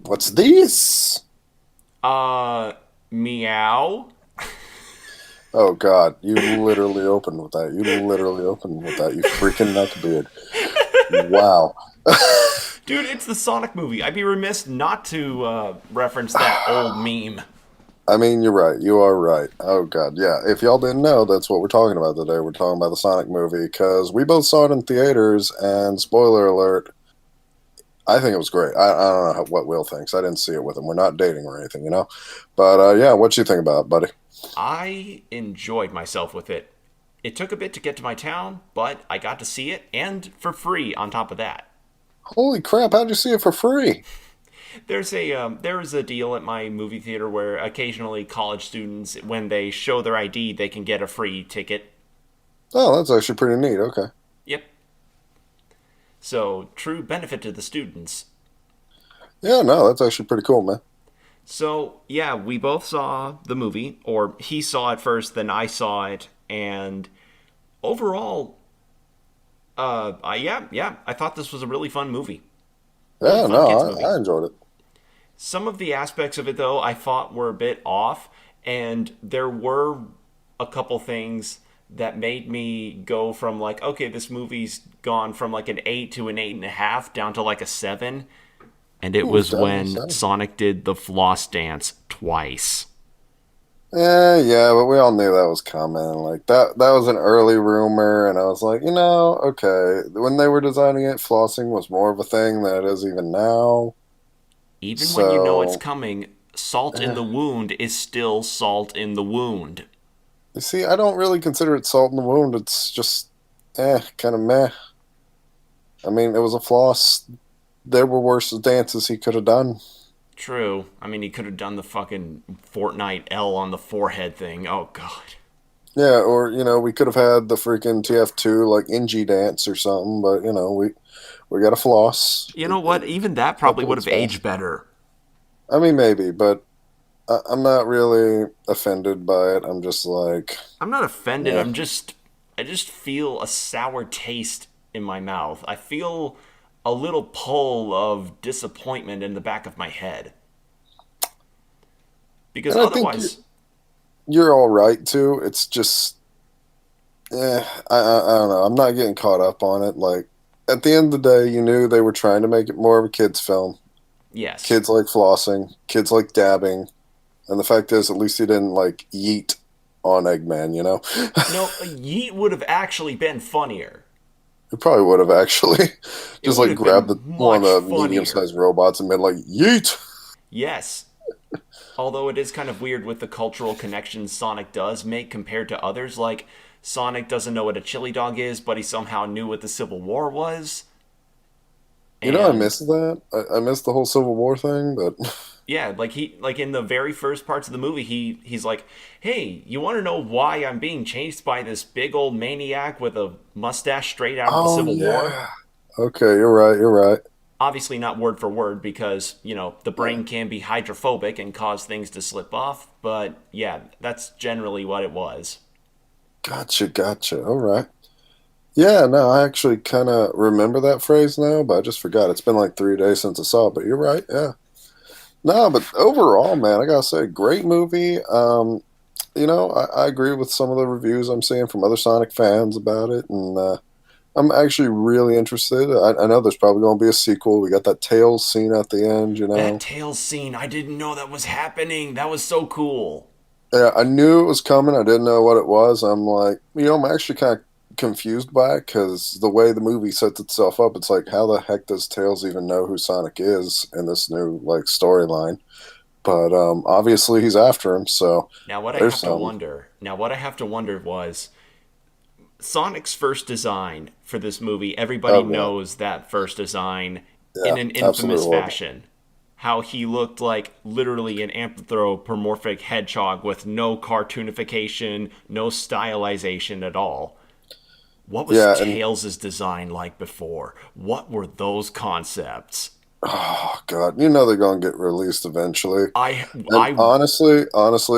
What's this? Uh, Meow. Oh God, you literally opened with that. You literally opened with that. You freaking neckbeard. Wow. Dude, it's the Sonic movie. I'd be remiss not to reference that old meme. I mean, you're right. You are right. Oh God, yeah. If y'all didn't know, that's what we're talking about today. We're talking about the Sonic movie because we both saw it in theaters. And spoiler alert, I think it was great. I don't know what Will thinks. I didn't see it with him. We're not dating or anything, you know. But yeah, what you think about it, buddy? I enjoyed myself with it. It took a bit to get to my town, but I got to see it, and for free on top of that. Holy crap! How'd you see it for free? There is a deal at my movie theater where occasionally college students, when they show their ID, they can get a free ticket. Oh, that's actually pretty neat. Okay. Yep. So true benefit to the students. Yeah, no, that's actually pretty cool, man. So yeah, we both saw the movie, or he saw it first, then I saw it, and overall, yeah, I thought this was a really fun movie, really Yeah, fun no, kids I movie. enjoyed it. Some of the aspects of it, though, I thought were a bit off, and there were a couple things that made me go from like, okay, this movie's gone from like an 8 to an 8.5 down to like a 7. And it Ooh, was down to the when center. Sonic did the floss dance twice. Yeah, but we all knew that was coming. Like that was an early rumor, and I was like, okay. When they were designing it, flossing was more of a thing than it is even now. Even when you know it's So, coming, salt in eh. the wound is still salt in the wound. You see, I don't really consider it salt in the wound. It's just, kind of meh. I mean, it was a floss. There were worse dances he could have done. True. I mean, he could have done the fucking Fortnite L on the forehead thing. Oh, God. Yeah, or we could have had the freaking TF2 like NG dance or something, but we got a floss. You know what? Even that probably would Hopefully it's have aged fast. better. I mean, maybe, but I'm not really offended by it. I'm just like, I'm not offended. yeah. I just feel a sour taste in my mouth. I feel a little pull of disappointment in the back of my head. Because And I think otherwise, you're all right too. It's just, I don't know. I'm not getting caught up on it. Like at the end of the day, you knew they were trying to make it more of a kids' film. yes. Kids like flossing, kids like dabbing, and the fact is, at least he didn't like yeet on Eggman. No, Yeet would have actually been funnier. It probably would have actually It just would like have grabbed been the one of much the funnier. medium-sized robots and been like yeet. Yes. Although it is kind of weird with the cultural connections Sonic does make compared to others. Like, Sonic doesn't know what a chili dog is, but he somehow knew what the Civil War was. I And missed that. I missed the whole Civil War thing, but yeah, like in the very first parts of the movie, he's like, "Hey, you want to know why I'm being chased by this big old maniac with a mustache straight out of the oh Civil War?" yeah. Okay, you're right. You're right. Obviously not word for word because, the Yeah. brain can be hydrophobic and cause things to slip off, but yeah, that's generally what it was. Gotcha, gotcha. All right. Yeah, no, I actually kind of remember that phrase now, but I just forgot. It's been like 3 days since I saw it, but you're right. Yeah. No, but overall, man, I gotta say, great movie. I agree with some of the reviews I'm seeing from other Sonic fans about it, and I'm actually really interested. I know there's probably going to be a sequel. We got that Tails scene at the end, you That know. tail scene, I didn't know that was happening. That was so cool. Yeah, I knew it was coming. I didn't know what it was. I'm like, I'm actually kind of confused by it because the way the movie sets itself up, it's like, how the heck does Tails even know who Sonic is in this new like storyline? But obviously he's after him, so there's some. Now what I have to wonder was Sonic's first design for this movie. Everybody Oh yeah, knows that first design yeah, in an absolutely infamous horrible. fashion. How he looked like literally an anthropomorphic hedgehog with no cartoonification, no stylization at all. What was Yeah, and Tails' design like before? What were those concepts? oh god, you know they're gonna get released eventually. I And I honestly,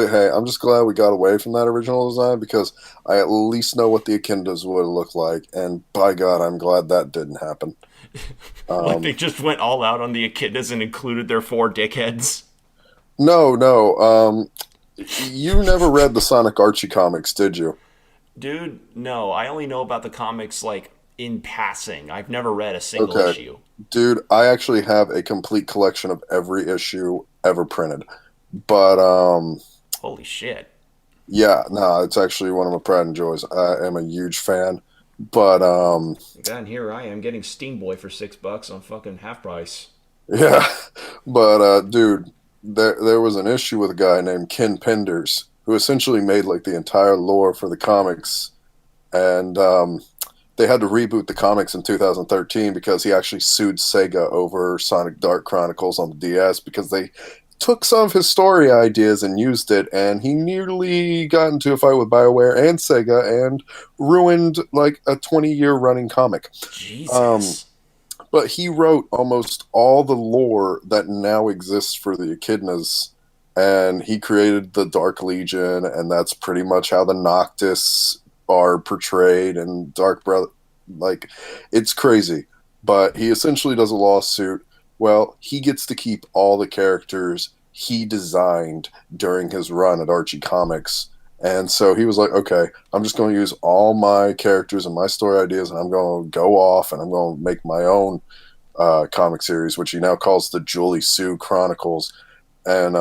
hey, I'm just glad we got away from that original design because I at least know what the Akindas would look like, and by God, I'm glad that didn't happen. Like Um, they just went all out on the echidnas and included their four dickheads. no, no. You never read the Sonic Archie comics, did you? Dude, no, I only know about the comics like in passing. I've never read a single Okay. issue. Dude, I actually have a complete collection of every issue ever printed. But Holy shit. yeah, no, it's actually one of my pride and joys. I am a huge fan. But God, and here I am getting Steam Boy for $6 on fucking half price. yeah, but dude, there was an issue with a guy named Ken Penders who essentially made like the entire lore for the comics, and they had to reboot the comics in 2013 because he actually sued Sega over Sonic Dark Chronicles on the DS because they took some of his story ideas and used it, and he nearly got into a fight with BioWare and Sega and ruined like a 20-year running comic. Um, Jesus. but he wrote almost all the lore that now exists for the Echidnas, and he created the Dark Legion, and that's pretty much how the Noctis are portrayed and Dark Brother. Like, it's crazy. But he essentially does a lawsuit. Well, he gets to keep all the characters he designed during his run at Archie Comics. And so he was like, okay, I'm just going to use all my characters and my story ideas, and I'm going to go off and I'm going to make my own comic series, which he now calls the Julie Sue Chronicles. And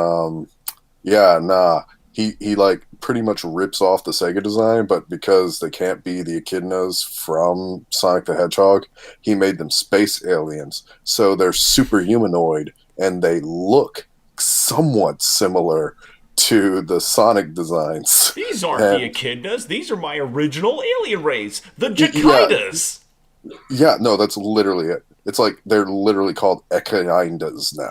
yeah, nah, he like pretty much rips off the Sega design, but because they can't be the echidnas from Sonic the Hedgehog, he made them space aliens. So they're super humanoid and they look somewhat similar to the Sonic designs. These aren't the And echidnas. These are my original alien race, the yeah, Jakitas. yeah, no, that's literally it. It's like they're literally called echidnas now.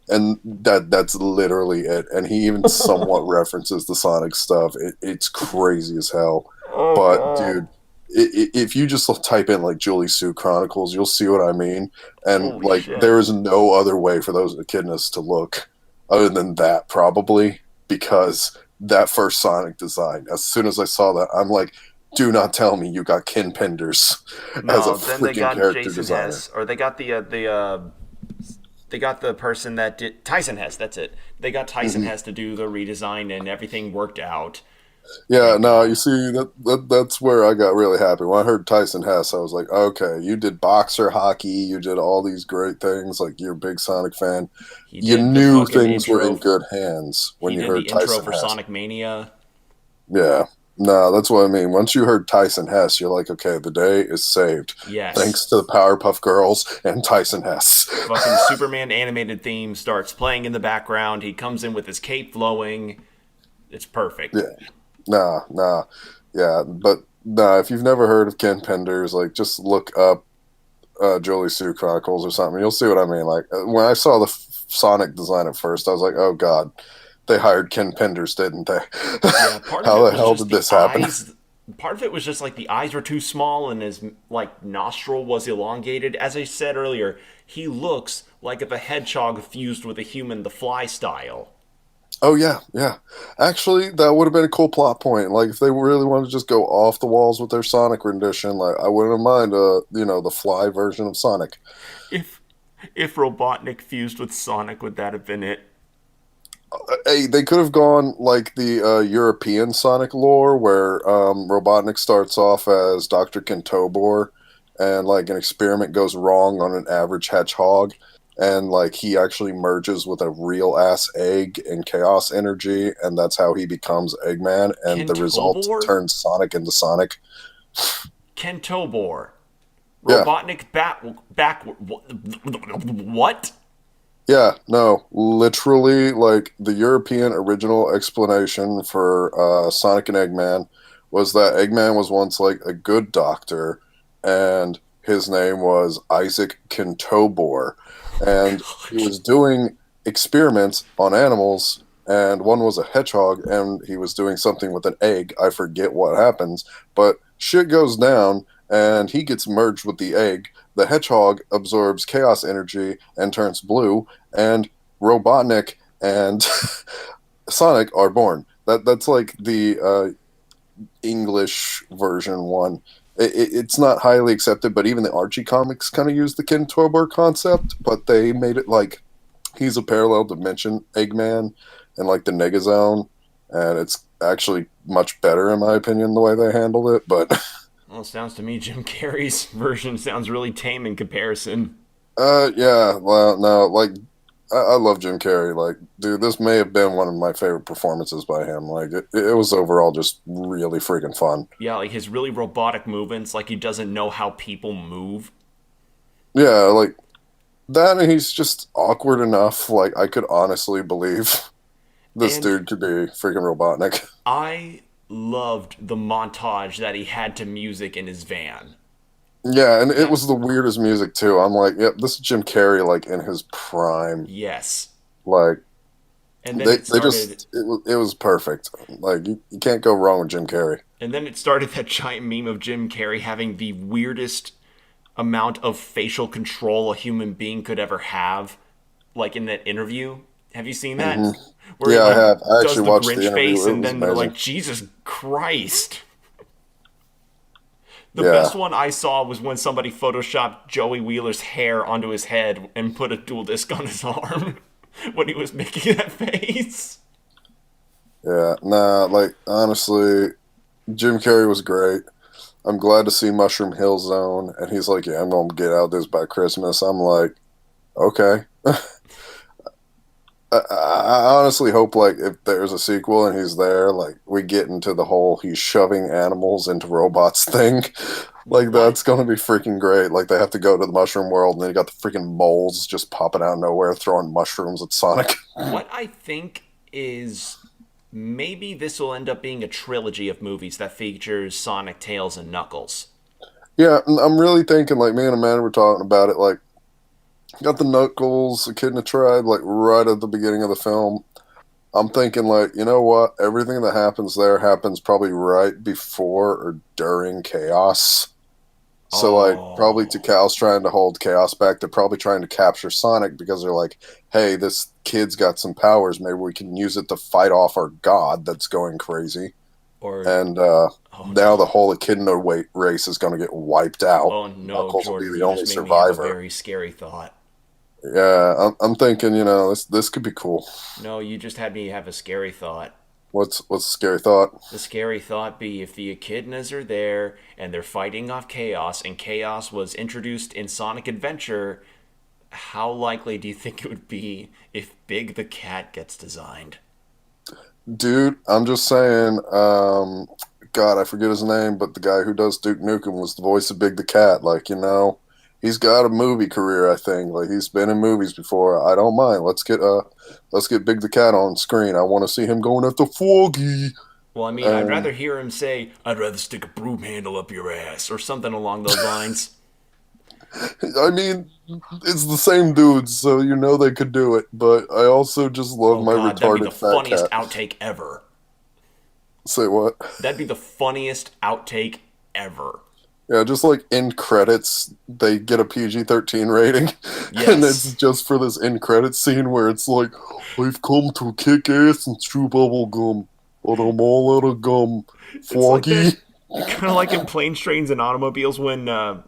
And that's literally it. And he even somewhat references the Sonic stuff. It's crazy as hell. Oh But god. dude, if you just type in like Julie Sue Chronicles, you'll see what I mean. And Holy like, shit. there is no other way for those echidnas to look other than that, probably because that first Sonic design. As soon as I saw that, I'm like, do not tell me you got Ken Penders as a No, then they freaking got character Jason designer. Hess, or they got they got the person that did Tyson Hess. That's it. They got Tyson Mhm. Hess to do the redesign, and everything worked out. Yeah, Thank no, God. you see that's where I got really happy. When I heard Tyson Hess, I was like, okay, you did boxer hockey, you did all these great things, like you're a big Sonic fan. He You did the knew fucking things were intro. in good hands when He you did the heard intro Tyson for Hess. Sonic Mania. Yeah. No, that's what I mean. Once you heard Tyson Hess, you're like, okay, the day is saved. Yes. Thanks to the Powerpuff Girls and Tyson Hess. Fucking Superman animated theme starts playing in the background. He comes in with his cape flowing. It's perfect. Yeah. Nah, nah. Yeah, but nah, if you've never heard of Ken Penders, like just look up Jolie Sue Chronicles or something. You'll see what I mean. Like when I saw the Sonic design at first, I was like, "Oh God, they hired Ken Penders, didn't they? Yeah, part of How it the was hell just did the this happen?" eyes. Part of it was just like the eyes were too small and his like nostril was elongated. As I said earlier, he looks like if a hedgehog fused with a human, the Fly style. Oh yeah, yeah. Actually, that would have been a cool plot point. Like if they really wanted to just go off the walls with their Sonic rendition, like I wouldn't mind, the Fly version of Sonic. If if Robotnik fused with Sonic, would that have been it? Hey, they could have gone like the European Sonic lore, where Robotnik starts off as Dr. Kentobor, and like an experiment goes wrong on an average hedgehog, and like he actually merges with a real ass egg and chaos energy, and that's how he becomes Eggman, and the result Kentobor? turns Sonic into Sonic. Kentobor. Yeah, Robotnik back what? yeah, no, literally, like the European original explanation for Sonic and Eggman was that Eggman was once like a good doctor, and his name was Isaac Kentobor, and he was doing experiments on animals, and one was a hedgehog, and he was doing something with an egg. I forget what happens, but shit goes down, and he gets merged with the egg. The hedgehog absorbs chaos energy and turns blue, and Robotnik and Sonic are born. That's like the English version one. It's not highly accepted, but even the Archie comics kind of use the Ken Torber concept, but they made it like he's a parallel dimension Eggman and like the Negazone, and it's actually much better in my opinion the way they handled it. But Well, it sounds to me Jim Carrey's version sounds really tame in comparison. yeah, well, no, like I love Jim Carrey. Like, dude, this may have been one of my favorite performances by him. Like, it was overall just really freaking fun. Yeah, like his really robotic movements, like he doesn't know how people move. Yeah, like that, and he's just awkward enough. Like, I could honestly believe this And dude could be freaking Robotnik. I loved the montage that he had to music in his van. Yeah, and it That was the weirdest music too. I'm like, yep, this is Jim Carrey, like in his prime. yes. Like, And then it they started just it was perfect. Like, you can't go wrong with Jim Carrey. and then it started that giant meme of Jim Carrey having the weirdest amount of facial control a human being could ever have, like in that interview. Have you seen that? hmm Where he Yeah, I like have. I does actually the watched the Grinch face interview. It and was then they're like, amazing. Jesus Christ. The Yeah. best one I saw was when somebody photoshopped Joey Wheeler's hair onto his head and put a dual disc on his arm when he was making that face. Yeah, nah, like honestly, Jim Carrey was great. I'm glad to see Mushroom Hill Zone, and he's like, "Yeah, I'm gonna get out of this by Christmas." I'm like, "Okay." I honestly hope like if there's a sequel and he's there, like we get into the whole he's shoving animals into robots thing. Like What that's gonna be freaking great. Like they have to go to the mushroom world, and then you got the freaking moles just popping out of nowhere, throwing mushrooms at Sonic. what I think is maybe this will end up being a trilogy of movies that features Sonic, Tails, and Knuckles. Yeah, and I'm really thinking like me and Amanda were talking about it. Like got the Knuckles Echidna tribe like right at the beginning of the film. I'm thinking like, you know what? Everything that happens there happens probably right before or during Chaos. So like probably to Oh, Cal's trying to hold Chaos back. They're probably trying to capture Sonic because they're like, hey, this kid's got some powers. Maybe we can use it to fight off our god that's going crazy. or And oh now the no, whole Echidna race is going to get wiped out. oh no, Knuckles will be Jordan, the you only just made me have a survivor. very scary thought. Yeah, I'm thinking, this could be cool. No, you just had me have a scary thought. What's a scary thought? The scary thought be if the echidnas are there and they're fighting off chaos and chaos was introduced in Sonic Adventure, how likely do you think it would be if Big the Cat gets designed? Dude, I'm just saying, God, I forget his name, but the guy who does Duke Nukem was the voice of Big the Cat. Like, he's got a movie career, I think. Like he's been in movies before. I don't mind. Let's get Big the Cat on screen. I want to see him going after Foggy. Well, I mean, I'd And rather hear him say, I'd rather stick a broom handle up your ass, or something along those lines. I mean, it's the same dudes, so they could do it. But I also just love Oh my god, that'd be the retarded fat funniest cat. outtake ever. Say what? That'd be the funniest outtake ever. Yeah, just like in credits, they get a PG-13 rating, and it's Yes. just for this in credits scene where it's like, I've come to kick ass and chew bubble gum, but I'm all out of gum. It's like that Foggy? kind of like in Planes, Trains, and Automobiles when oh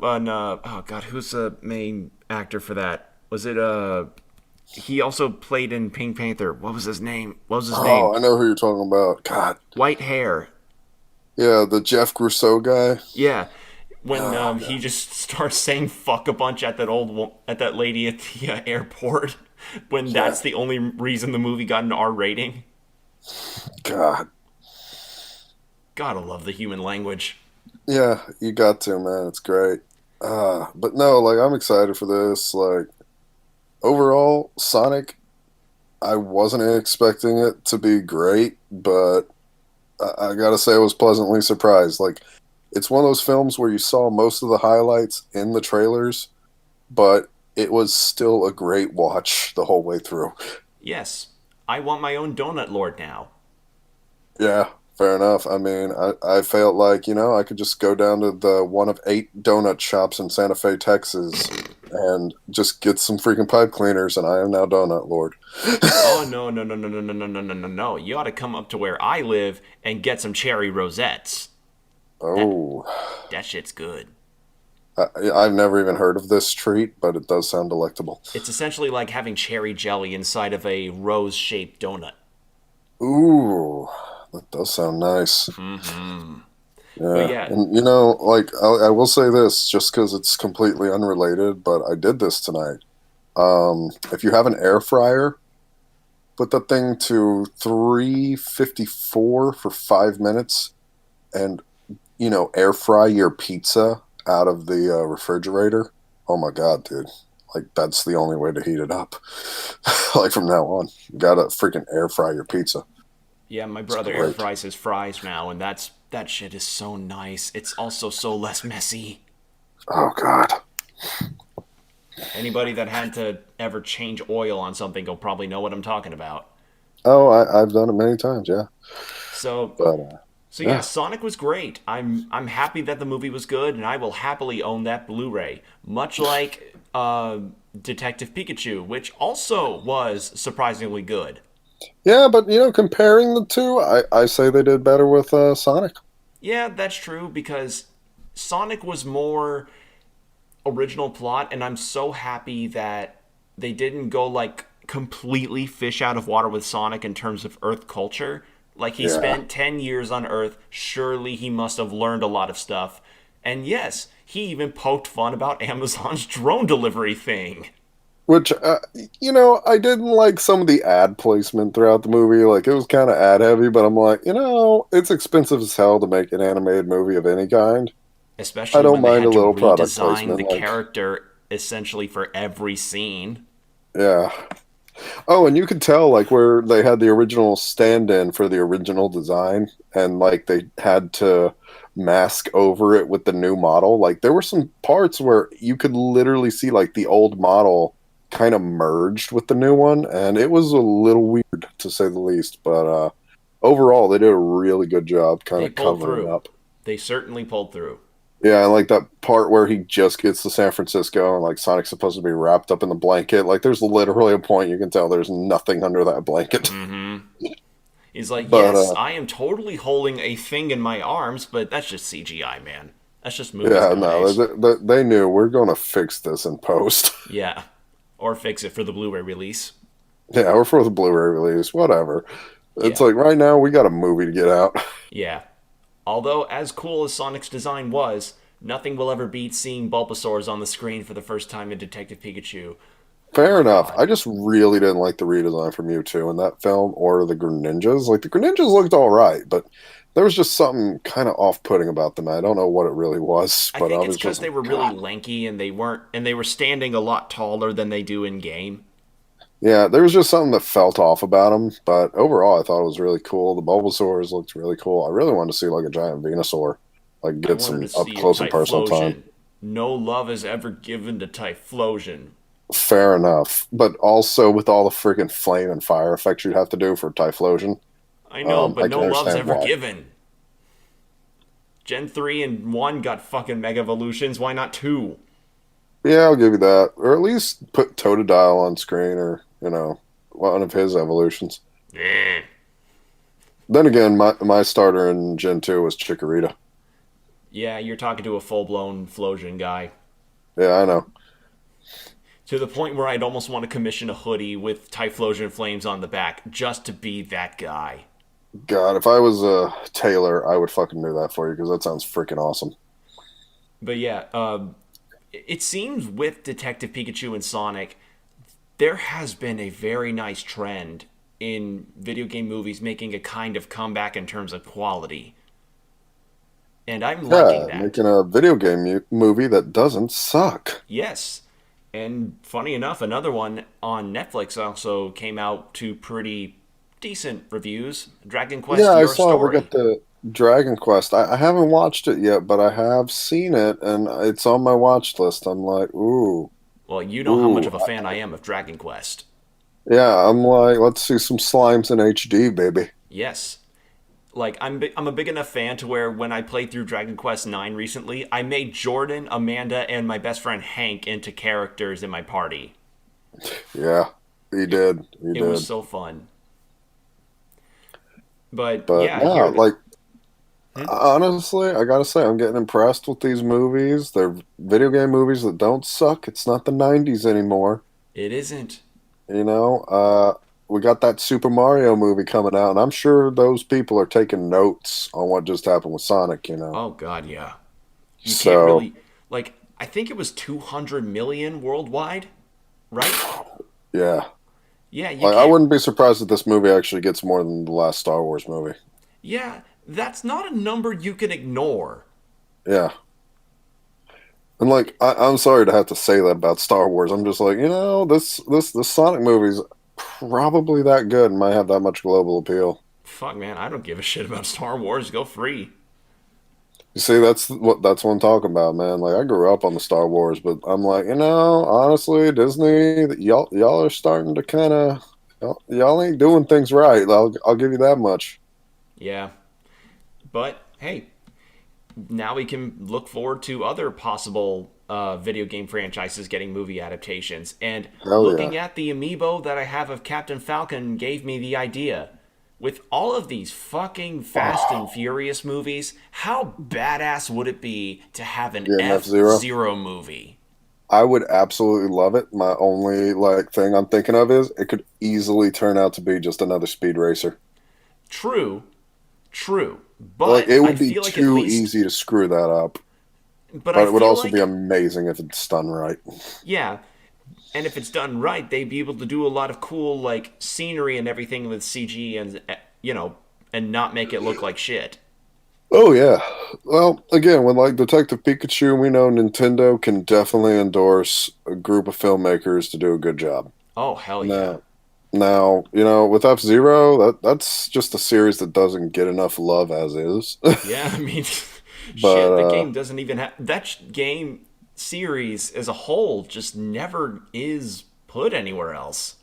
god, who's the main actor for that? Was it he also played in Pink Panther. What was his name? What was his name? Oh, I know who you're talking about. God. White hair. Yeah, the Jeff Grousseau guy. Yeah. When Oh, he God. just starts saying fuck a bunch at at that lady at the airport when Yeah. that's the only reason the movie got an R rating. God. Gotta love the human language. Yeah, you got to, man. It's great. But no, like, I'm excited for this. Like, overall, Sonic, I wasn't expecting it to be great, but I gotta say I was pleasantly surprised. Like, it's one of those films where you saw most of the highlights in the trailers, but it was still a great watch the whole way through. Yes, I want my own donut lord now. Yeah, fair enough. I mean, I felt like, I could just go down to the one of 8 donut shops in Santa Fe, Texas, and just get some freaking pipe cleaners, and I am now Donut Lord. Oh no no no no no no no no no no no! You ought to come up to where I live and get some cherry rosettes. That Oh, that shit's good. I've never even heard of this treat, but it does sound delectable. It's essentially like having cherry jelly inside of a rose-shaped donut. Ooh, that does sound nice. But Yeah, yeah, and like I will say this, just because it's completely unrelated, but I did this tonight. If you have an air fryer, put that thing to 354 for 5 minutes, and air fry your pizza out of the refrigerator. Oh my god, dude! Like that's the only way to heat it up. Like from now on, you gotta freaking air fry your pizza. yeah, my It's brother air great. fries his fries now, and that shit is so nice. It's also so less messy. Oh god. Anybody that had to ever change oil on something will probably know what I'm talking about. Oh, I've done it many times. Yeah, So but So yeah, yeah, Sonic was great. I'm happy that the movie was good, and I will happily own that Blu-ray. Much like Detective Pikachu, which also was surprisingly good. yeah. But comparing the two, I say they did better with Sonic. Yeah, that's true because Sonic was more original plot, and I'm so happy that they didn't go like completely fish out of water with Sonic in terms of Earth culture. Like he Yeah. spent 10 years on Earth, surely he must have learned a lot of stuff. And yes, he even poked fun about Amazon's drone delivery thing. Which, I didn't like some of the ad placement throughout the movie. Like, it was kind of ad heavy, but I'm like, it's expensive as hell to make an animated movie of any kind. I Especially don't when they mind a had to little product redesign placement. the Like, character essentially for every scene. yeah. Oh, and you could tell, like, where they had the original stand in for the original design, and, like, they had to mask over it with the new model. Like, there were some parts where you could literally see, like, the old model kind of merged with the new one, and it was a little weird, to say the least. But overall, they did a really good job kind They of pulled covering through. up. They certainly pulled through. Yeah, and like that part where he just gets to San Francisco and like Sonic's supposed to be wrapped up in the blanket. Like there's literally a point you can tell there's nothing under that blanket. He's like, But yes, I am totally holding a thing in my arms, but that's just CGI, man. That's just movies yeah, no, nowadays. they knew we're going to fix this in post. Yeah. Or fix it for the Blu ray release. Yeah, we're for the Blu-ray release, whatever. It's Yeah. like right now we got a movie to get out. Yeah. Although, as cool as Sonic's design was, nothing will ever beat seeing Bulbasaur's on the screen for the first time in Detective Pikachu. Oh, Fair enough. God. I just really didn't like the redesign from Mewtwo in that film or the Greninjas. Like the Greninjas looked all right, but there was just something kind of off-putting about them. I don't know what it really was, I but I think it's was because just they like, were really God. lanky and they were standing a lot taller than they do in game. Yeah, there was just something that felt off about them, but overall, I thought it was really cool. The Bulbasaurs looked really cool. I really wanted to see like a giant Venusaur, like I get wanted to some up see a close and personal time. Typhlosion. No love is ever given to Typhlosion. Fair enough, but also with all the freaking flame and fire effects you'd have to do for Typhlosion, I know, but I no can love's understand ever why. given. Gen 3 and 1 got fucking Mega Evolutions, why not 2? Yeah, I'll give you that, or at least put Totodile on screen, or one of his evolutions. Eh. Then again, my starter in Gen 2 was Chikorita. Yeah, you're talking to a full blown Flosion guy. Yeah, I know. To the point where I'd almost want to commission a hoodie with Typhlosion flames on the back just to be that guy. God, if I was a tailor, I would fucking do that for you because that sounds freaking awesome. But yeah, it seems with Detective Pikachu and Sonic, there has been a very nice trend in video game movies making a kind of comeback in terms of quality. And I'm liking Yeah, that. making a video game movie that doesn't suck. Yes. And funny enough, another one on Netflix also came out to pretty decent reviews. Dragon Yeah, Quest I Your saw we Story. got the Dragon Quest. I haven't watched it yet, but I have seen it, and it's on my watch list. I'm like, ooh, Well, you know how much ooh. of a fan I am of Dragon Quest. Yeah, I'm like, let's see some slimes in HD, baby. Yes. Like I'm a big enough fan to where when I played through Dragon Quest 9 recently, I made Jordan, Amanda, and my best friend Hank into characters in my party. Yeah, he It, did. He it was did. so fun. But But yeah, no, here like, Honestly, I gotta say, I'm getting impressed with these movies. They're video game movies that don't suck. It's not the '90s anymore. It isn't. You know, we got that Super Mario movie coming out, and I'm sure those people are taking notes on what just happened with Sonic. Oh God, yeah. You can't So really like. I think it was 200 million worldwide, right? yeah, Yeah, you like I can't. wouldn't be surprised if this movie actually gets more than the last Star Wars movie. Yeah, that's not a number you can ignore. Yeah, and like I'm sorry to have to say that about Star Wars. I'm just like, this Sonic movie's probably that good and might have that much global appeal. Fuck, man, I don't give a shit about Star Wars. Go free. You see, that's what I'm talking about, man. Like I grew up on the Star Wars, but I'm like, honestly, Disney, y'all are starting to kind of y'all ain't doing things right. I'll give you that much. Yeah, but hey, now we can look forward to other possible video game franchises getting movie adaptations. And Hell yeah, looking at the amiibo that I have of Captain Falcon gave me the idea. With all of these fucking Fast and oh, Furious movies, how badass would it be to have an yeah, F F Zero. Zero movie? I would absolutely love it. My only like thing I'm thinking of is it could easily turn out to be just another speed racer. True, true. Like But it I would be feel like at too least, easy to screw that up, but I but it would feel also be like, amazing if it's done right. yeah, and if it's done right, they'd be able to do a lot of cool like scenery and everything with CG and and not make it look like shit. Oh yeah. Well, again, with like Detective Pikachu, we know Nintendo can definitely endorse a group of filmmakers to do a good job. Oh hell yeah, Now, with F Zero, that's just a series that doesn't get enough love as is. yeah. I mean, But shit, the game doesn't even have game series as a whole just never is put anywhere else.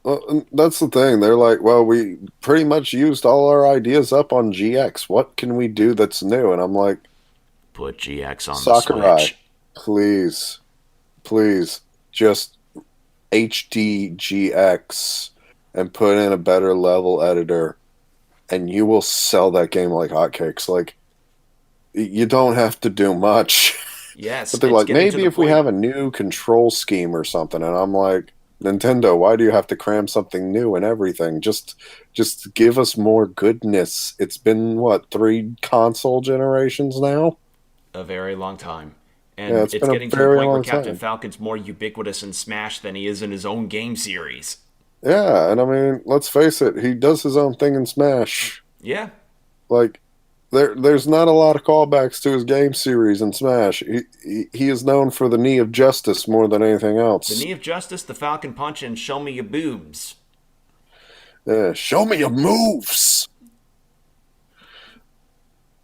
and that's the thing. They're like, well, we pretty much used all our ideas up on GX. What can we do that's new? And I'm like, Put GX on the Sakurai, Switch. please, please, just HDGX and put in a better level editor, and you will sell that game like hotcakes. Like, you don't have to do much. Yes, But they're it's like, getting to maybe the if we point. have a new control scheme or something. And I'm like, Nintendo, why do you have to cram something new and everything? Just give us more goodness. It's been what, three console generations now? A very long time. Yeah, And it's it's been a getting to the very point where long Captain time. Falcon's more ubiquitous in Smash than he is in his own game series. Yeah, and I mean, let's face it, he does his own thing in Smash. Yeah, Like there's not a lot of callbacks to his game series in Smash. He is known for the knee of justice more than anything the else. Knee of Justice, the Falcon Punch, and Show Me Your Boobs. Yeah, show me your moves.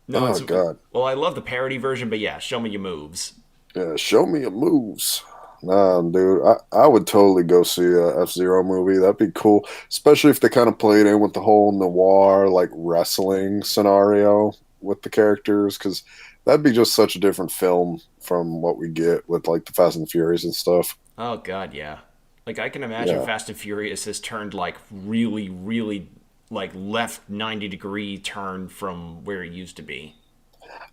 No, Oh it's God. well, I love the parody version, but yeah, Show Me Your Moves. Yeah, show me your moves. Nah, dude, I would totally go see a F-Zero movie. That'd be cool, especially if they kind of played in with the whole noir, like wrestling scenario with the characters, because that'd be just such a different film from what we get with like the Fast and Furious and stuff. Oh god, yeah. Like I can imagine Yeah. Fast and Furious has turned like really, really like left 90-degree turn from where it used to be.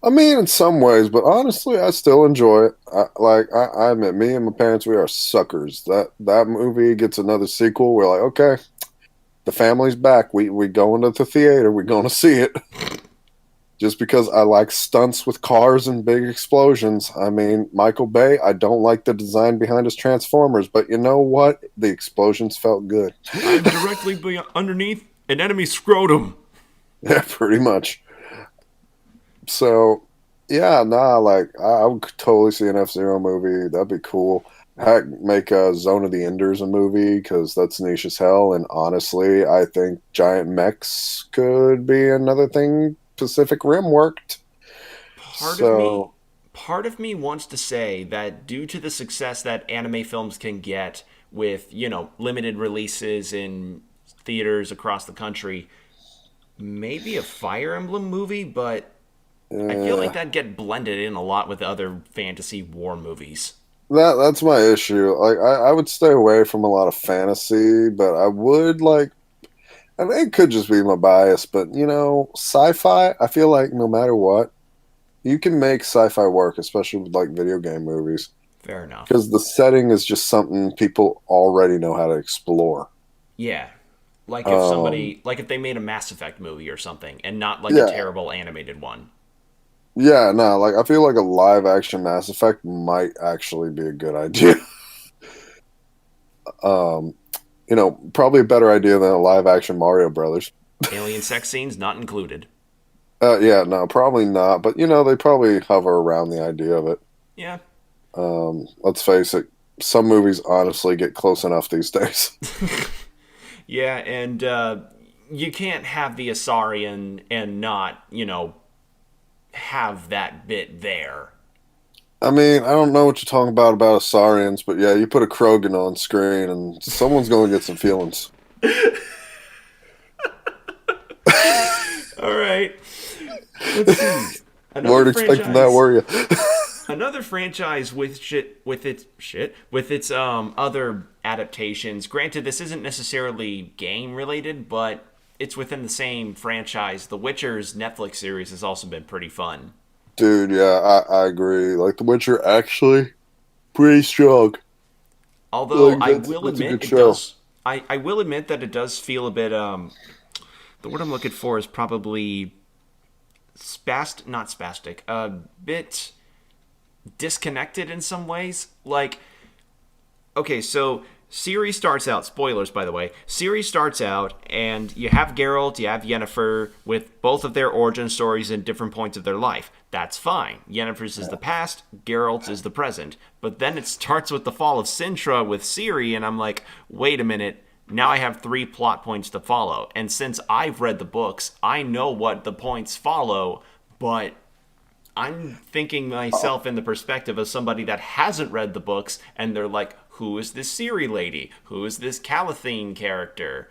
I mean, in some ways, but honestly, I still enjoy it. I admit, me and my parents, we are suckers. That movie gets another sequel. We're like, okay, the family's back. We going to the theater. We're going to see it. Just because I like stunts with cars and big explosions. I mean, Michael Bay, I don't like the design behind his Transformers, but you know what? The explosions felt good. I am directly underneath an enemy scrotum. Yeah, pretty much. So, yeah, nah, like I would totally see an F Zero movie. That'd be cool. Heck, make a Zone of the Enders a movie because that's niche as hell. And honestly, I think giant mechs could be another thing Pacific Rim worked. Part of me So, part of me wants to say that due to the success that anime films can get with, limited releases in theaters across the country, maybe a Fire Emblem movie, but I feel like yeah. that'd get blended in a lot with other fantasy war movies. That's my issue. Like I would stay away from a lot of fantasy, but I would like And it could just be my bias, but sci-fi, I feel like no matter what, you can make sci-fi work, especially with like video game movies, Fair enough. because the setting is just something people already know how to explore. Yeah. Like if Um, somebody, like if they made a Mass Effect movie or something, and not like a yeah, terrible animated one. yeah, no, like I feel like a live action Mass Effect might actually be a good idea. um, probably a better idea than a live action Mario Brothers. Alien sex scenes not included. Yeah, no, probably not. But they probably hover around the idea of it. Yeah. Let's face it, some movies honestly get close enough these days. Yeah, and you can't have the Asarian and not, have that bit there. I mean, I don't know what you're talking about Asarians, but yeah, you put a Krogan on screen and someone's going to get some feelings. All right. Let's see. Another Weren't expecting that, franchise were you? another franchise with its other adaptations. Granted, this isn't necessarily game related, but it's within the same franchise. The Witcher's Netflix series has also been pretty fun. Dude, yeah, I agree. Like The Witcher actually pretty strong. Although Like I that's will that's a admit good it show. does I will admit that it does feel a bit the word I'm looking for is probably not spastic, a bit disconnected in some ways. Like, okay, so series starts out, spoilers by the way, series starts out and you have Geralt, you have Yennefer with both of their origin stories in different points of their life. That's fine. Yennefer's is the past, Geralt's is the present. But then it starts with the fall of Sintra with Ciri, and I'm like, wait a minute, now I have three plot points to follow. And since I've read the books, I know what the points follow, but I'm thinking myself in the perspective of somebody that hasn't read the books, and they're like, "Who is this Ciri lady? Who is this Calathine character?"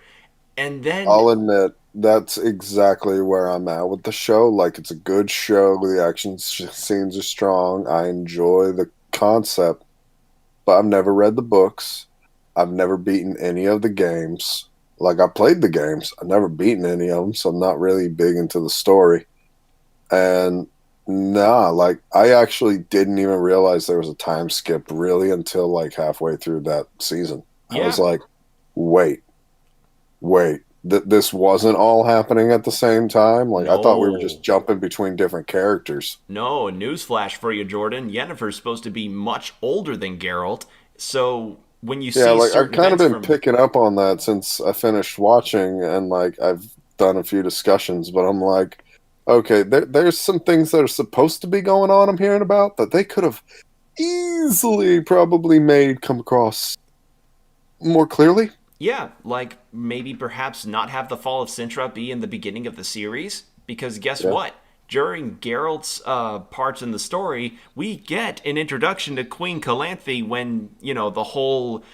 And then, I'll admit that's exactly where I'm at with the show. Like it's a good show. The scenes are strong. I enjoy the concept, but I've never read the books. I've never beaten any of the games. Like I played the games, I've never beaten any of them, so I'm not really big into the story. And nah, like I actually didn't even realize there was a time skip really until like halfway through that season. I was yeah, like, wait, this wasn't all happening at the same time. Like I thought we were just no, jumping between different characters. no, a newsflash for you, Jordan. Yennefer's supposed to be much older than Geralt, so when you Yeah, see like I've certain kind of events been from, picking up on that since I finished watching, and like I've done a few discussions, but I'm like, okay, there's some things that are supposed to be going on I'm hearing about that they could have easily probably made come across more clearly. yeah, like maybe perhaps not have the fall of Sintra be in the beginning of the series, because guess Yeah, what? During Geralt's parts in the story, we get an introduction to Queen Calanthe when, the whole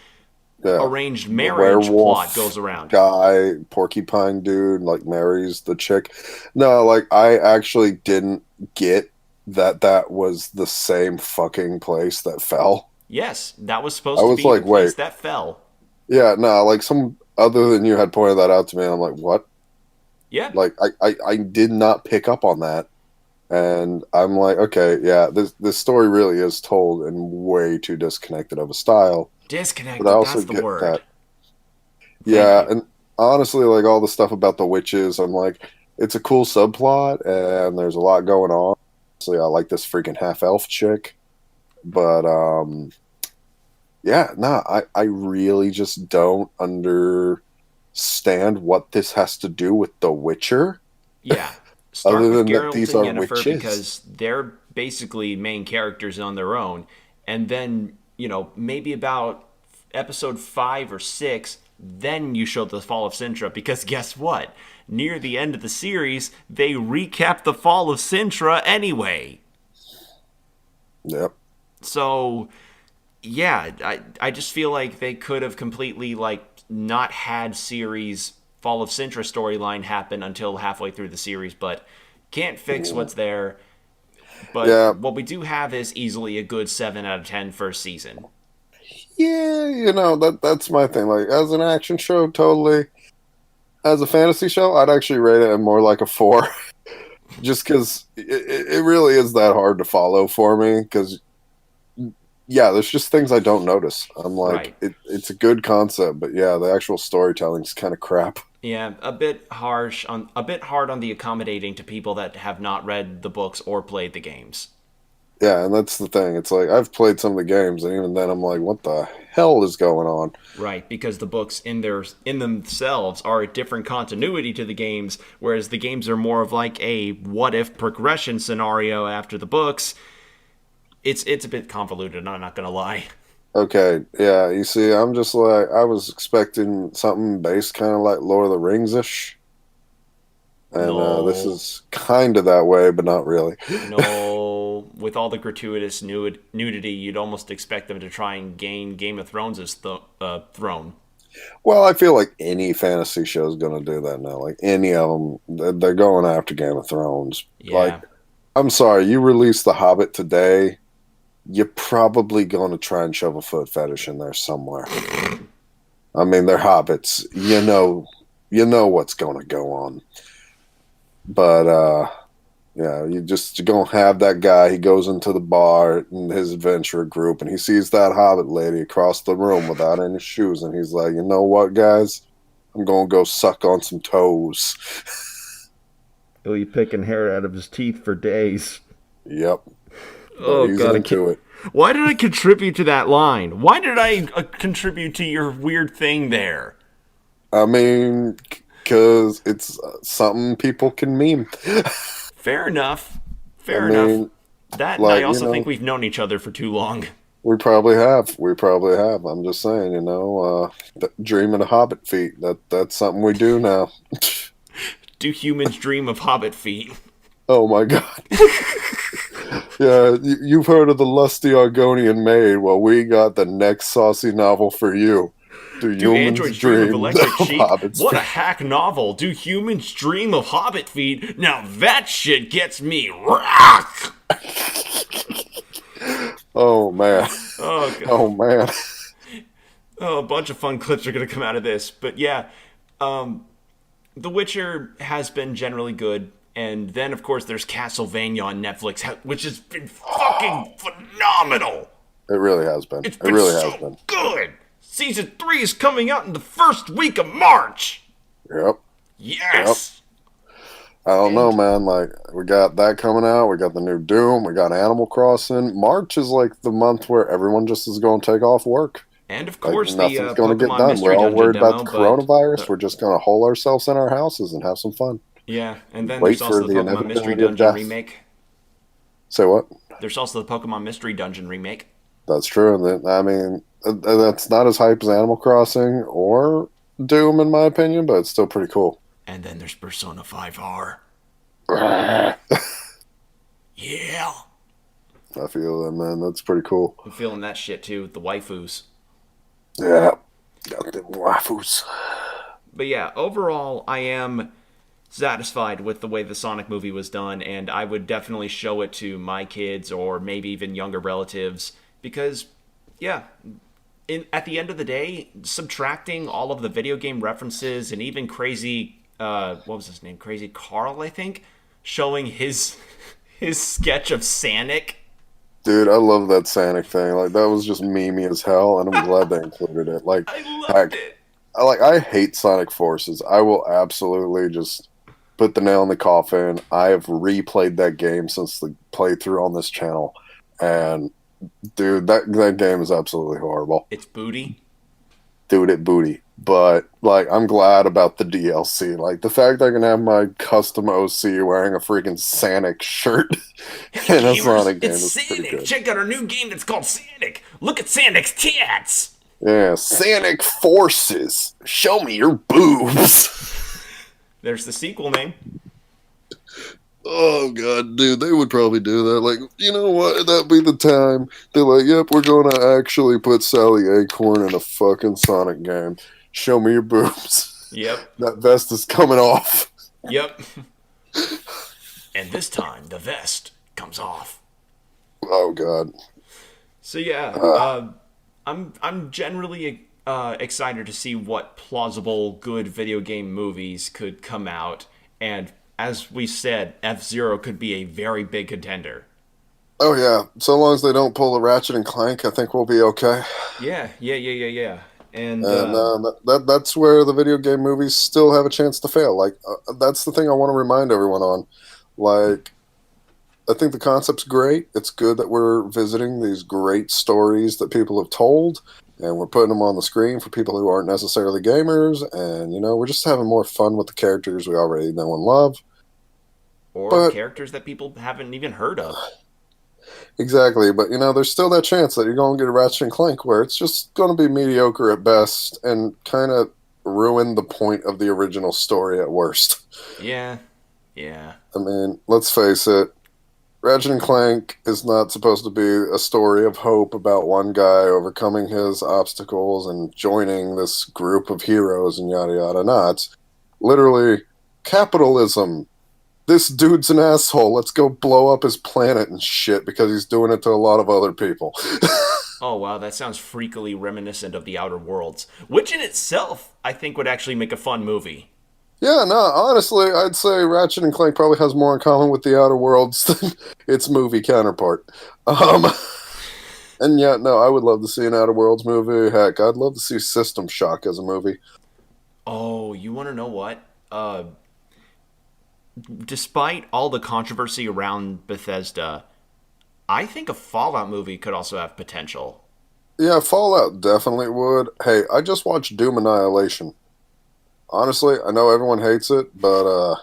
yeah. arranged The marriage plot werewolf goes around. guy, porcupine dude, like marries the chick. No, like I actually didn't get that was the same fucking place that fell. Yes, that was I supposed to was be the like, place wait, that fell. yeah, no, like some other than you had pointed that out to me. And I'm like, what? Yeah, Like I did not pick up on that. And I'm like, okay, yeah, this story really is told in way too disconnected of a style. But I disconnected, also that's the get word. that. Thank Yeah, you. and honestly, like all the stuff about the witches, I'm like, it's a cool subplot and there's a lot going on. So I like this freaking half elf chick. But yeah, no, I really just don't understand what this has to do with The Witcher, Yeah. Start other with than that Geralt these and are Yennefer witches. because they're basically main characters on their own. And then, maybe about episode 5 or 6, then you show the fall of Sintra because guess what? Near the end of the series, they recap the fall of Sintra anyway. Yep. So, yeah, I just feel like they could have completely like not had series Fall of Sintra storyline happen until halfway through the series, but can't fix Mm. what's there. But Yeah. what we do have is easily a good 7 out of 10 first season. Yeah, that's my thing. Like as an action show, totally. As a fantasy show, I'd actually rate it more like a 4, just because it really is that hard to follow for me. Because yeah, there's just things I don't notice. I'm like, Right. it's a good concept, but yeah, the actual storytelling's kind of crap. Yeah, a bit hard on the accommodating to people that have not read the books or played the games. Yeah, and that's the thing. It's like I've played some of the games, and even then, I'm like, what the hell is going on? Right, because the books in themselves are a different continuity to the games, whereas the games are more of like a what if progression scenario after the books. It's a bit convoluted, I'm not gonna lie. Okay, yeah, you see, I'm just like I was expecting something based kind of like Lord of the Rings ish, and this No, is kind of that way, but not really. no. With all the gratuitous nudity, you'd almost expect them to try and gain Game of Thrones' throne. Well, I feel like any fantasy show is going to do that now. Like any of them, they're going after Game of Thrones. Like, Yeah, I'm sorry, you release The Hobbit today, you're probably going to try and shove a foot fetish in there somewhere. I mean, they're hobbits. You know what's going to go on. But yeah, you're gonna have that guy. He goes into the bar in his adventure group, and he sees that hobbit lady across the room without any shoes, and he's like, you know what, guys, I'm gonna go suck on some toes. he'll be picking hair out of his teeth for days. Yep, but Oh he's god, I can't. into it. Why did I contribute to that line? Why did I contribute to your weird thing there? I mean, because it's something people can meme. Fair enough. I Fair enough. mean, That and I like, also think we've known each other for too long. we probably have. We probably have. I'm just saying, dreaming of hobbit feet. That's something we do now. Do humans dream of hobbit feet? Oh my god. Yeah, you've heard of the lusty Argonian maid. Well, we got the next saucy novel for you. Do Do humans androids dream of dream electric of sheep? hobbits' What a feet? hack novel. Do humans dream of hobbit feet? Now that shit gets me rock! Oh man. Oh god. Oh man. Oh, a bunch of fun clips are gonna come out of this. But yeah, The Witcher has been generally good. And then, of course, there's Castlevania on Netflix, which has been fucking phenomenal. It really has been. It's It been really has so been. good. Season 3 is coming out in the first week of March. Yep. Yep. Yes. I don't know, And man. Like we got that coming out. We got the new Doom. We got Animal Crossing. March is like the month where everyone just is going to take off work. and of Like course the nothing's going to get Pokemon done. We're Mystery all Dungeon worried about the demo, but coronavirus. We're just going to hole ourselves in our houses and have some fun. yeah, and then Wait there's for also the the Pokemon Mystery inevitability of Dungeon death. remake. Say what? There's also the Pokemon Mystery Dungeon remake. That's true. I mean, that's not as hype as Animal Crossing or Doom, in my opinion, but it's still pretty cool. And then there's Persona 5R. I Yeah. feel that, man. That's pretty cool. I'm feeling that shit too, the waifus. Yeah. Got them waifus. But yeah, overall, I am satisfied with the way the Sonic movie was done, and I would definitely show it to my kids or maybe even younger relatives because, yeah, at the end of the day, subtracting all of the video game references and even crazy, what was his name? Crazy Carl, I think, showing his his sketch of Sonic. Dude, I love that Sonic thing. Like that was just memey as hell, and I'm glad they included it. Like, I loved heck, it. I hate Sonic Forces. I will absolutely just put the nail in the coffin. I have replayed that game since the playthrough on this channel, and dude, that game is absolutely horrible. It's booty. Dude, it booty. But like, I'm glad about the DLC. Like the fact I can have my custom OC wearing a freaking Sonic shirt in a Gamers, Sonic game it's is pretty Sonic. good. Check out our new game that's called Sonic. Look at Sonic's tits. Yeah, Sonic Forces. Show me your boobs. There's the sequel name. Oh god, dude, they would probably do that. Like, you know what? That'd be the time. They're like, "Yep, we're gonna actually put Sally Acorn in a fucking Sonic game. Show me your boobs. Yep. That vest is coming off." Yep. And this time the vest comes off. Oh god. So yeah, Uh, I'm generally excited to see what plausible, good video game movies could come out. And as we said, F Zero could be a very big contender. Oh yeah, so long as they don't pull the Ratchet and Clank, I think we'll be okay. Yeah, yeah, yeah, yeah, yeah. And And that's where the video game movies still have a chance to fail. Like that's the thing I want to remind everyone on. Like I think the concept's great. It's good that we're visiting these great stories that people have told, and we're putting them on the screen for people who aren't necessarily gamers. And we're just having more fun with the characters we already know and love. or But characters that people haven't even heard of. exactly, but there's still that chance that you're going to get a Ratchet and Clank where it's just going to be mediocre at best and kind of ruin the point of the original story at worst. Yeah, yeah. I mean, let's face it, Ratchet and Clank is not supposed to be a story of hope about one guy overcoming his obstacles and joining this group of heroes and yada yada. No, it's literally capitalism. This dude's an asshole. Let's go blow up his planet and shit because he's doing it to a lot of other people. Oh wow, that sounds freakily reminiscent of The Outer Worlds, which in itself I think would actually make a fun movie. Yeah, no, honestly, I'd say Ratchet and Clank probably has more in common with the Outer Worlds than its movie counterpart. Um, and yeah, no, I would love to see an Outer Worlds movie. Heck, I'd love to see System Shock as a movie. Oh, you want to know what? Despite all the controversy around Bethesda, I think a Fallout movie could also have potential. Yeah, Fallout definitely would. Hey, I just watched Doom Annihilation. Honestly, I know everyone hates it, but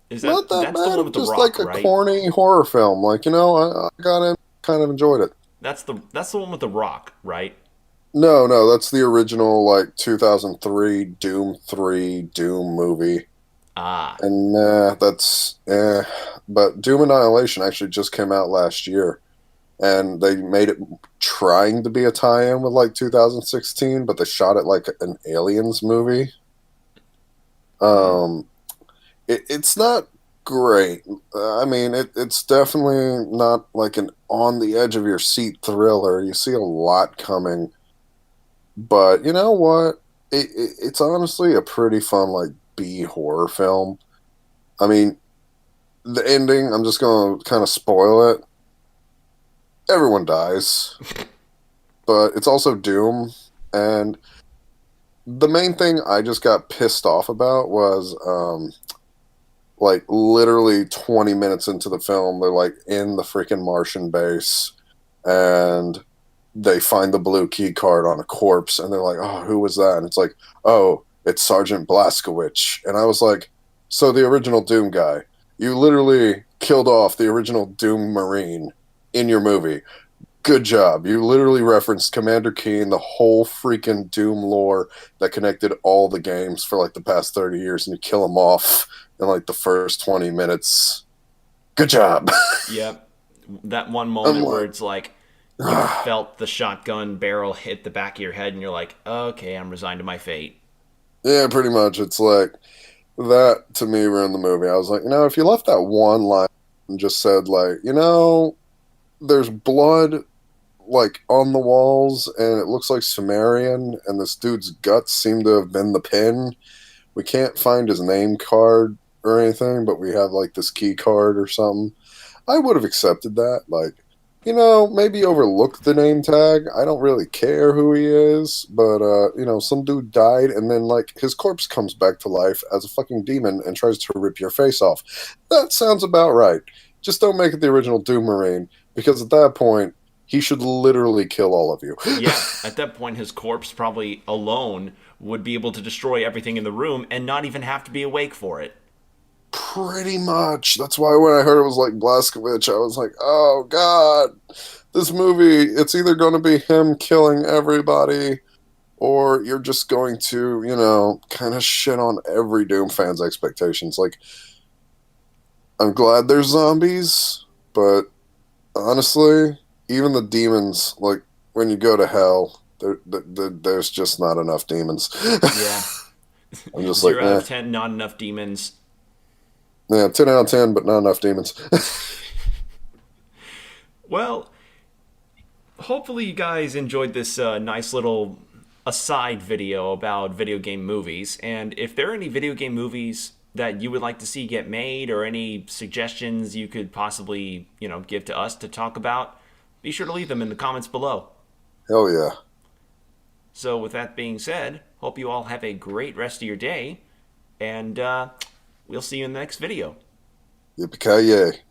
Is not that that's the bad one of with the just Rock, like a right? corny horror film. Like, I got in, kind of enjoyed it. That's the one with the Rock, right? No, no, that's the original like 2003 Doom 3 Doom movie. Ah, And that's but Doom Annihilation actually just came out last year, and they made it trying to be a tie-in with like 2016, but they shot it like an Aliens movie. hmm. Um, it's not great. I mean, it's definitely not like an on the edge of your seat thriller. You see a lot coming, but you know what? It's honestly a pretty fun like B horror film. I mean, the ending, I'm just going to kind of spoil it. Everyone dies, but it's also Doom. And the main thing I just got pissed off about was like literally 20 minutes into the film, they're like in the freaking Martian base and they find the blue key card on a corpse and they're like, oh, who was that? And it's like, oh, it's Sergeant Blaskowicz. And I was like, so the original Doom guy, you literally killed off the original Doom Marine in your movie. Good job. You literally referenced Commander Keen, the whole freaking Doom lore that connected all the games for like the past 30 years, and you kill him off in like the first 20 minutes. Good job. Yep. That one I'm moment where like, it's like you felt the shotgun barrel hit the back of your head, and you're like, okay, I'm resigned to my fate. yeah, pretty much. It's like that to me ruined the movie. I was like, if you left that one line and just said, like, there's blood like on the walls and it looks like Sumerian and this dude's guts seem to have been the pin. We can't find his name card or anything, but we have like this key card or something. I would have accepted that. Like, maybe overlook the name tag. I don't really care who he is, but some dude died and then like his corpse comes back to life as a fucking demon and tries to rip your face off. That sounds about right. Just don't make it the original Doom Marine because at that point he should literally kill all of you. Yeah, at that point, his corpse probably alone would be able to destroy everything in the room and not even have to be awake for it. Pretty much. That's why when I heard it was like Blaskovich, I was like, oh god, this movie, it's either going to be him killing everybody or you're just going to, kind of shit on every Doom fan's expectations. Like, I'm glad there's zombies, but honestly, even the demons, like, when you go to hell, there's just not enough demons. Yeah. I'm just like, 0 out of 10, not enough demons. yeah, 10 out of 10, but not enough demons. Well, hopefully you guys enjoyed this nice little a side video about video game movies. And if there are any video game movies that you would like to see get made, or any suggestions you could possibly, give to us to talk about, be sure to leave them in the comments below. Hell yeah. So, with that being said, hope you all have a great rest of your day, and we'll see you in the next video. Yippee-ki-yay.